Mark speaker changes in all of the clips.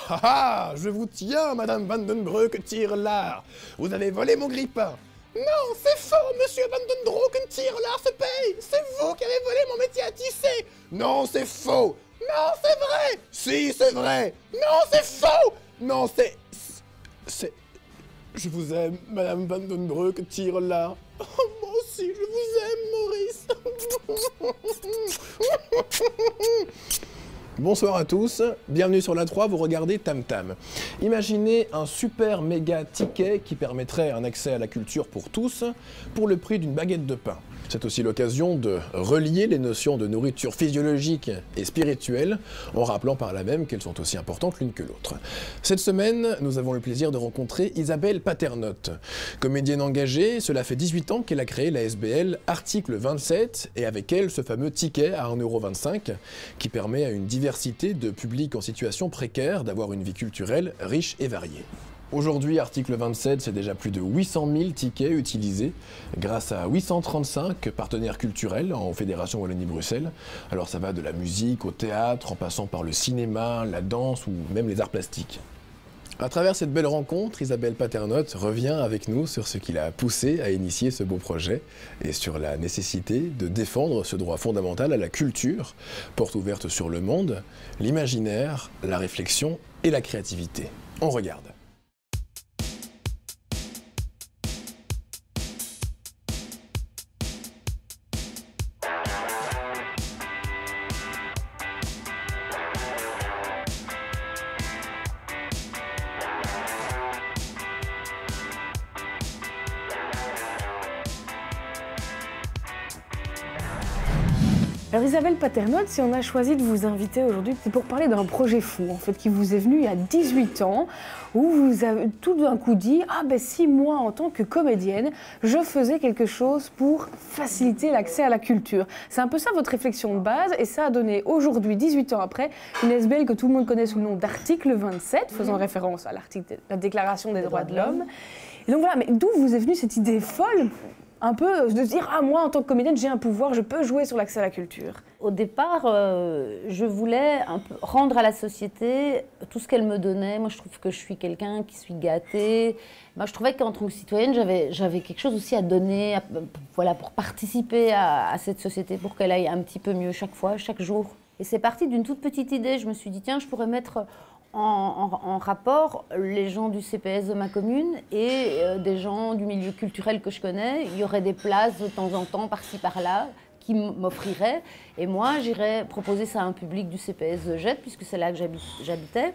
Speaker 1: Ah ah, je vous tiens, Madame Vandenbroek Tierlaar. Vous avez volé mon grille-pain. Non, c'est faux, Monsieur Vandenbroek Tierlaar se paye. C'est vous qui avez volé mon métier à tisser. Non, c'est faux. Non, c'est vrai. Si, c'est vrai. Non, c'est faux. Non, c'est... Je vous aime, Madame Vandenbroek Tierlaar. Oh, moi aussi, je vous aime, Maurice. Bonsoir à tous, bienvenue sur la 3, vous regardez Tam Tam. Imaginez un super méga ticket qui permettrait un accès à la culture pour tous, pour le prix d'une baguette de pain. C'est aussi l'occasion de relier les notions de nourriture physiologique et spirituelle, en rappelant par là même qu'elles sont aussi importantes l'une que l'autre. Cette semaine, nous avons le plaisir de rencontrer Isabelle Paternotte. Comédienne engagée, cela fait 18 ans qu'elle a créé la SBL Article 27, et avec elle ce fameux ticket à 1,25 € qui permet à une diversité de publics en situation précaire d'avoir une vie culturelle riche et variée. Aujourd'hui, Article 27, c'est déjà plus de 800 000 tickets utilisés grâce à 835 partenaires culturels en Fédération Wallonie-Bruxelles. Alors ça va de la musique au théâtre, en passant par le cinéma, la danse ou même les arts plastiques. À travers cette belle rencontre, Isabelle Paternotte revient avec nous sur ce qui l'a poussé à initier ce beau projet et sur la nécessité de défendre ce droit fondamental à la culture, porte ouverte sur le monde, l'imaginaire, la réflexion et la créativité. On regarde.
Speaker 2: Alors Isabelle Paternotte, si on a choisi de vous inviter aujourd'hui, c'est pour parler d'un projet fou en fait qui vous est venu il y a 18 ans, où vous avez tout d'un coup dit « Ah ben si moi en tant que comédienne, je faisais quelque chose pour faciliter l'accès à la culture ». C'est un peu ça votre réflexion de base et ça a donné aujourd'hui, 18 ans après, une SBL que tout le monde connaît sous le nom d'Article 27, faisant référence à la Déclaration des droits de l'homme. Et donc voilà, mais d'où vous est venue cette idée folle un peu de se dire « Ah, moi, en tant que comédienne, j'ai un pouvoir, je peux jouer sur l'accès à la culture ».
Speaker 3: Au départ, je voulais un peu rendre à la société tout ce qu'elle me donnait. Moi, je trouve que je suis quelqu'un qui suis gâtée. Moi, je trouvais qu'en tant que citoyenne, j'avais quelque chose aussi à donner, voilà, pour participer à cette société, pour qu'elle aille un petit peu mieux chaque fois, chaque jour. Et c'est parti d'une toute petite idée. Je me suis dit, tiens, je pourrais mettre en rapport les gens du CPS de ma commune et des gens du milieu culturel que je connais. Il y aurait des places de temps en temps, par-ci, par-là, qui m'offriraient. Et moi, j'irais proposer ça à un public du CPS de Jette, puisque c'est là que j'habitais.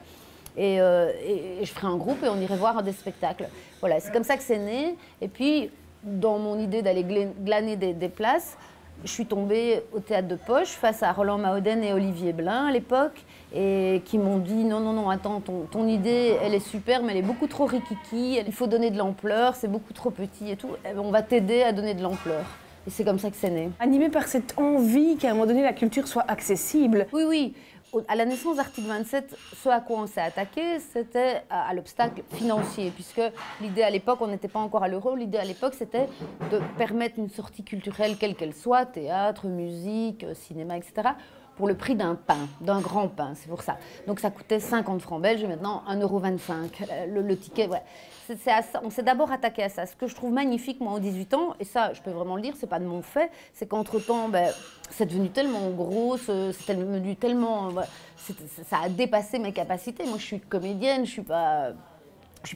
Speaker 3: Et je ferais un groupe et on irait voir des spectacles. Voilà, c'est comme ça que c'est né. Et puis, dans mon idée d'aller glaner des places, je suis tombée au théâtre de Poche face à Roland Mahoden et Olivier Blin à l'époque et qui m'ont dit non, non, non, attends, ton idée, elle est super, mais elle est beaucoup trop rikiki, il faut donner de l'ampleur, c'est beaucoup trop petit et tout. On va t'aider à donner de l'ampleur. Et c'est comme ça que c'est né.
Speaker 2: Animé par cette envie qu'à un moment donné, la culture soit accessible.
Speaker 3: Oui, oui. À la naissance d'Article 27, ce à quoi on s'est attaqué, c'était à l'obstacle financier, puisque l'idée à l'époque, on n'était pas encore à l'euro, l'idée à l'époque, c'était de permettre une sortie culturelle, quelle qu'elle soit, théâtre, musique, cinéma, etc., pour le prix d'un pain, d'un grand pain, c'est pour ça. Donc ça coûtait 50 francs belges et maintenant 1,25 €, le ticket, ouais. On s'est d'abord attaqué à ça. Ce que je trouve magnifique, moi, en 18 ans, et ça, je peux vraiment le dire, c'est pas de mon fait, c'est qu'entre-temps, c'est devenu tellement gros, c'est devenu tellement... ça a dépassé mes capacités. Moi, je suis comédienne, je suis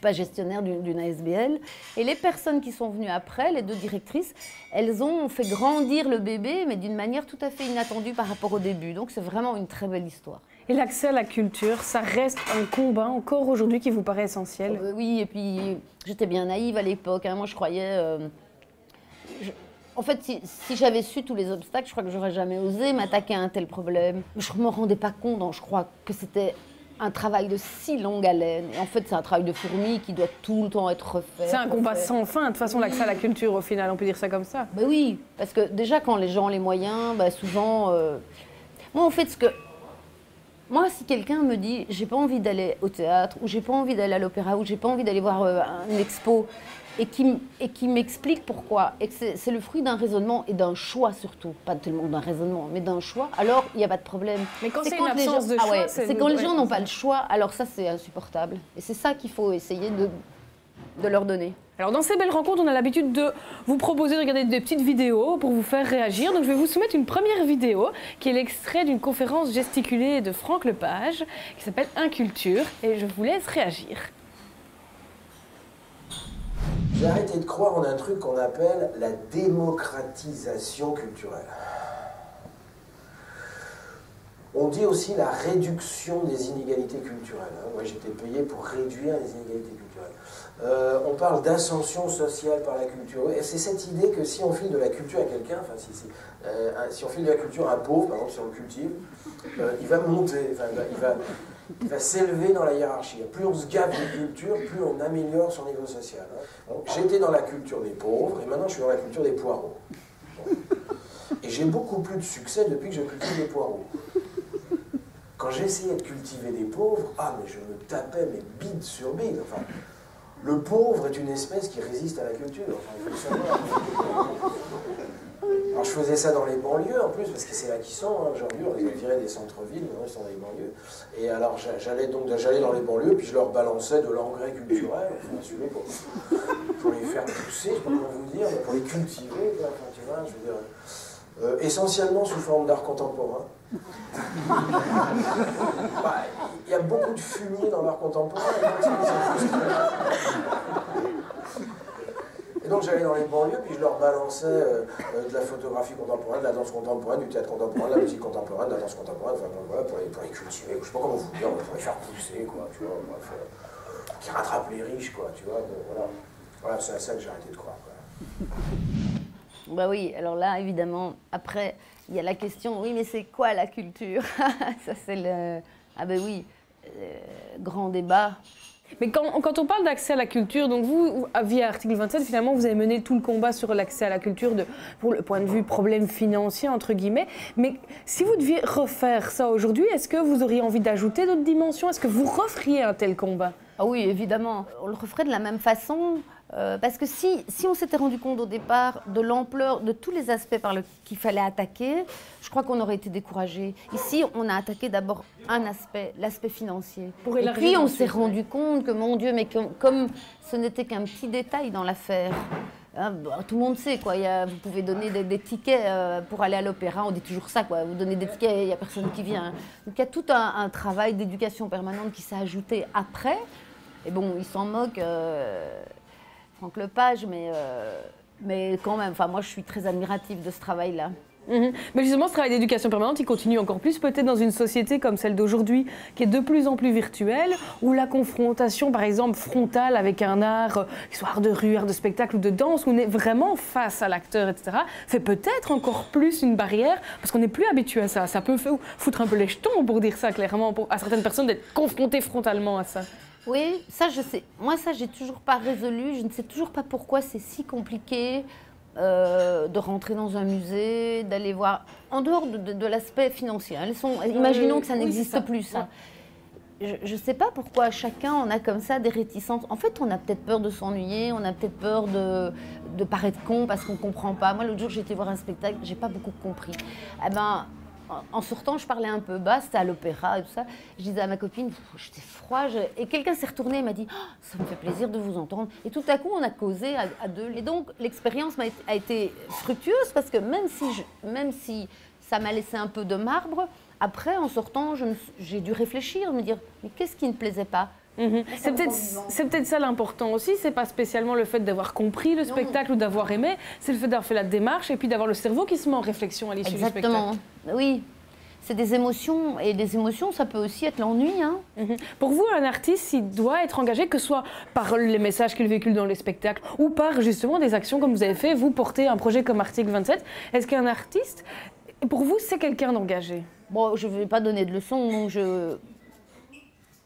Speaker 3: pas gestionnaire d'une ASBL. Et les personnes qui sont venues après, les deux directrices, elles ont fait grandir le bébé, mais d'une manière tout à fait inattendue par rapport au début. Donc, c'est vraiment une très belle histoire.
Speaker 2: Et l'accès à la culture, ça reste un combat encore aujourd'hui qui vous paraît essentiel?
Speaker 3: Oui, et puis j'étais bien naïve à l'époque. Hein. Moi, je croyais... En fait, si j'avais su tous les obstacles, je crois que j'aurais jamais osé m'attaquer à un tel problème. Je ne me rendais pas compte, je crois, que c'était un travail de si longue haleine. Et en fait, c'est un travail de fourmi qui doit tout le temps être refait.
Speaker 2: C'est un combat sans fin, de toute façon, l'accès à la culture, au final, on peut dire ça comme ça.
Speaker 3: Ben oui, parce que déjà, quand les gens ont les moyens, souvent... Moi, en fait, Moi, si quelqu'un me dit j'ai pas envie d'aller au théâtre, ou j'ai pas envie d'aller à l'opéra, ou j'ai pas envie d'aller voir une expo, et qui m'explique pourquoi, et que c'est le fruit d'un raisonnement et d'un choix surtout, pas tellement d'un raisonnement, mais d'un choix, alors il n'y a pas de problème.
Speaker 2: Mais quand c'est une absence de choix,
Speaker 3: c'est quand les gens n'ont pas le choix, alors ça c'est insupportable. Et c'est ça qu'il faut essayer de leur donner.
Speaker 2: Alors dans ces belles rencontres, on a l'habitude de vous proposer de regarder des petites vidéos pour vous faire réagir. Donc je vais vous soumettre une première vidéo qui est l'extrait d'une conférence gesticulée de Franck Lepage qui s'appelle Inculture et je vous laisse réagir.
Speaker 4: J'ai arrêté de croire en un truc qu'on appelle la démocratisation culturelle. On dit aussi la réduction des inégalités culturelles. Moi, j'étais payé pour réduire les inégalités culturelles. On parle d'ascension sociale par la culture. Et c'est cette idée que si on file de la culture à quelqu'un, enfin, si on file de la culture à un pauvre, par exemple, si on le cultive, il va monter, enfin, il va s'élever dans la hiérarchie. Plus on se gave de culture, plus on améliore son niveau social. Donc, j'étais dans la culture des pauvres et maintenant je suis dans la culture des poireaux. Bon. Et j'ai beaucoup plus de succès depuis que je cultive des poireaux. Quand j'essayais de cultiver des pauvres, mais je me tapais mes bide sur bide. Enfin, le pauvre est une espèce qui résiste à la culture. Enfin, il faut le savoir. Alors je faisais ça dans les banlieues en plus, parce que c'est là qu'ils sont. Aujourd'hui, on les a virés des centres-villes, maintenant ils sont dans les banlieues. Et alors j'allais dans les banlieues, puis je leur balançais de l'engrais culturel, pour les faire pousser, je sais pas comment vous dire, mais pour les cultiver, quoi. Enfin, tu vois, je veux dire, essentiellement sous forme d'art contemporain. Il y a beaucoup de fumier dans l'art contemporain. Et donc j'allais dans les banlieues, puis je leur balançais de la photographie contemporaine, de la danse contemporaine, du théâtre contemporain, de la musique contemporaine, de la danse contemporaine, enfin voilà, pour les cultiver, je sais pas comment vous dire, pour les faire pousser, quoi, tu vois, bref, qui rattrapent les riches, quoi, tu vois, bon, voilà. Voilà, c'est à ça que j'ai arrêté de croire, quoi.
Speaker 3: Bah oui, alors là, évidemment, après, il y a la question, oui, mais c'est quoi la culture? Ça, c'est le... Ah ben oui, grand débat.
Speaker 2: Mais quand on parle d'accès à la culture, donc vous, via Article 27, finalement, vous avez mené tout le combat sur l'accès à la culture pour le point de vue problème financier, entre guillemets. Mais si vous deviez refaire ça aujourd'hui, est-ce que vous auriez envie d'ajouter d'autres dimensions? Est-ce que vous referiez un tel combat?
Speaker 3: Ah oui, évidemment. On le referait de la même façon. Parce que si on s'était rendu compte au départ de l'ampleur de tous les aspects qu'il fallait attaquer, je crois qu'on aurait été découragés. Ici, on a attaqué d'abord un aspect, l'aspect financier. Et puis on s'est rendu compte que, mon Dieu, mais comme ce n'était qu'un petit détail dans l'affaire, tout le monde sait, quoi. Vous pouvez donner des tickets pour aller à l'opéra, on dit toujours ça, quoi. Vous donnez des tickets, il n'y a personne qui vient. Donc il y a tout un travail d'éducation permanente qui s'est ajouté après. Et bon, il s'en moque... Franck Lepage, mais quand même, moi je suis très admirative de ce travail-là.
Speaker 2: Mais justement, ce travail d'éducation permanente, il continue encore plus peut-être dans une société comme celle d'aujourd'hui, qui est de plus en plus virtuelle, où la confrontation, par exemple, frontale avec un art, histoire de rue, art de spectacle ou de danse, où on est vraiment face à l'acteur, etc., fait peut-être encore plus une barrière, parce qu'on n'est plus habitué à ça. Ça peut foutre un peu les jetons, pour dire ça clairement, à certaines personnes d'être confrontées frontalement à ça.
Speaker 3: Oui, ça je sais. Moi ça j'ai toujours pas résolu. Je ne sais toujours pas pourquoi c'est si compliqué de rentrer dans un musée, d'aller voir, en dehors de l'aspect financier. Imaginons que ça n'existe plus, ça. Je ne sais pas pourquoi chacun on a comme ça des réticences. En fait, on a peut-être peur de s'ennuyer, on a peut-être peur de paraître con parce qu'on ne comprend pas. Moi, l'autre jour, j'ai été voir un spectacle, j'ai pas beaucoup compris. En sortant, je parlais un peu bas, c'était à l'opéra et tout ça. Je disais à ma copine, j'étais froid. Et quelqu'un s'est retourné et m'a dit, ça me fait plaisir de vous entendre. Et tout à coup, on a causé à deux. Et donc, l'expérience a été fructueuse parce que même si ça m'a laissé un peu de marbre, après, en sortant, j'ai dû réfléchir, me dire, mais qu'est-ce qui ne plaisait pas?
Speaker 2: C'est peut-être ça l'important aussi, c'est pas spécialement le fait d'avoir compris le spectacle ou d'avoir aimé, c'est le fait d'avoir fait la démarche et puis d'avoir le cerveau qui se met en réflexion à l'issue du spectacle.
Speaker 3: Exactement, oui. C'est des émotions, et des émotions, ça peut aussi être l'ennui.
Speaker 2: Pour vous, un artiste, il doit être engagé, que ce soit par les messages qu'il véhicule dans les spectacles ou par justement des actions comme vous avez fait, vous portez un projet comme Article 27. Est-ce qu'un artiste, pour vous, c'est quelqu'un d'engagé?
Speaker 3: Bon, je ne vais pas donner de leçons, donc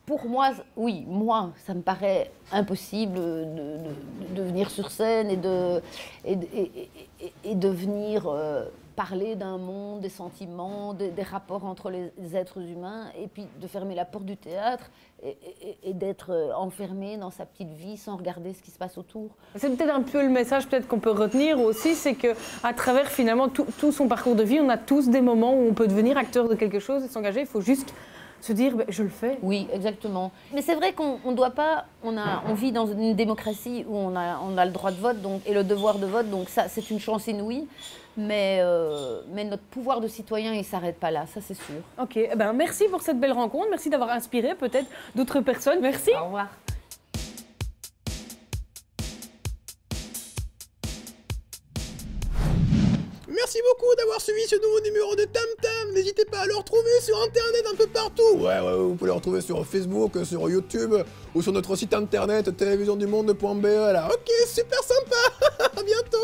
Speaker 3: pour moi, oui, ça me paraît impossible de venir sur scène et de venir parler d'un monde, des sentiments, des rapports entre les êtres humains, et puis de fermer la porte du théâtre et d'être enfermé dans sa petite vie sans regarder ce qui se passe autour.
Speaker 2: C'est peut-être un peu le message qu'on peut retenir aussi, c'est qu'à travers finalement tout son parcours de vie, on a tous des moments où on peut devenir acteur de quelque chose et s'engager. Il faut juste se dire, je le fais.
Speaker 3: Oui, exactement. Mais c'est vrai qu'on ne doit pas... On vit dans une démocratie où on a le droit de vote et le devoir de vote, donc ça, c'est une chance inouïe. Mais notre pouvoir de citoyen, il ne s'arrête pas là, ça c'est sûr.
Speaker 2: Ok, merci pour cette belle rencontre. Merci d'avoir inspiré peut-être d'autres personnes. Merci.
Speaker 3: Au revoir.
Speaker 1: Merci beaucoup d'avoir suivi ce nouveau numéro de Tam Tam. N'hésitez pas à le retrouver sur internet un peu partout. Ouais, vous pouvez le retrouver sur Facebook, sur YouTube ou sur notre site internet télévisiondumonde.be. Là, ok, super sympa. À bientôt.